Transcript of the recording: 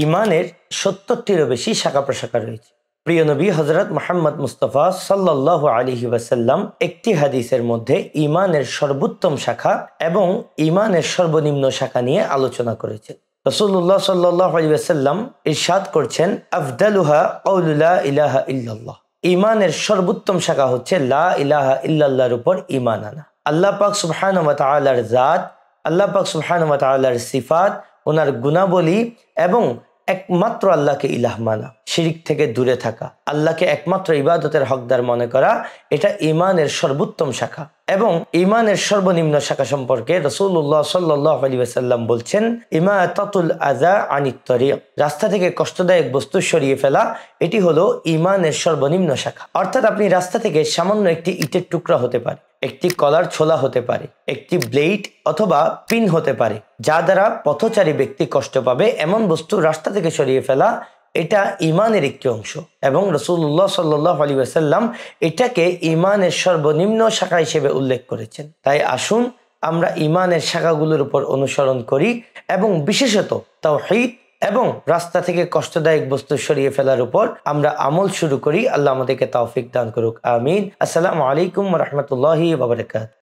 ইমানের ৭০টিরও বেশি শাখা প্রশাখা রয়েছে। প্রিয় নবী হযরত মুহাম্মদ মুস্তাফা সাল্লাল্লাহু আলাইহি ওয়াসাল্লাম একটি হাদিসের মধ্যে ইমানের সর্বোত্তম শাখা এবং ইমানের সর্বনিম্ন শাখা নিয়ে আলোচনা করেছেন। রাসূলুল্লাহ সাল্লাল্লাহু আলাইহি ওয়াসাল্লাম ইরশাদ করছেন, আফদালুহা কাউলু লা ইলাহা ইল্লাল্লাহ। ইমানের সর্বোত্তম শাখা হচ্ছে লা ইলাহা ইল্লাল্লাহর উপর ঈমান আনা। আল্লাহ পাক সুবহানাহু ওয়া তাআলার জাত, আল্লাহ পাক সুবহানাহু ওয়া তাআলার সিফাত, ওনার গুণাবলী এবং একমাত্র আল্লাহকে ইলাহ মানা, শিরিক থেকে দূরে থাকা, আল্লাহকে একমাত্র ইবাদতের হকদার মনে করা, এটা ঈমানের সর্বোত্তম শাখা। এবং ঈমানের সর্বনিম্ন শাখা সম্পর্কে রাসূলুল্লাহ সাল্লাল্লাহু আলাইহি ওয়াসাল্লাম বলছেন, ইমাতাতুল আযা আনিত তরিক, রাস্তা থেকে কষ্টদায়ক বস্তু সরিয়ে ফেলা, এটি হলো ঈমানের সর্বনিম্ন শাখা। অর্থাৎ আপনি রাস্তা থেকে সামান্য একটি ইটের টুকরা হতে পারে, একটি কলার ছোলা হতে পারে, একটি ব্লেড অথবা পিন হতে পারে, যা দ্বারা পথচারী ব্যক্তি কষ্ট পাবে, এমন বস্তু রাস্তা থেকে সরিয়ে ফেলা, এটা ঈমানের একটি অংশ। এবং রাসূলুল্লাহ সাল্লাল্লাহু আলাইহি ওয়াসাল্লাম এটাকে ঈমানের সর্বনিম্ন শাখা হিসেবে উল্লেখ করেছেন। তাই আসুন আমরা ঈমানের শাখাগুলোর উপর অনুসরণ করি এবং বিশেষত তাওহীদ এবং রাস্তা থেকে কষ্টদায়ক বস্তু সরিয়ে ফেলার উপর আমরা আমল শুরু করি। আল্লাহ আমাদেরকে তৌফিক দান করুক, আমিন। আসসালামু আলাইকুম ওয়া রাহমাতুল্লাহি ওয়া বারাকাতুহু।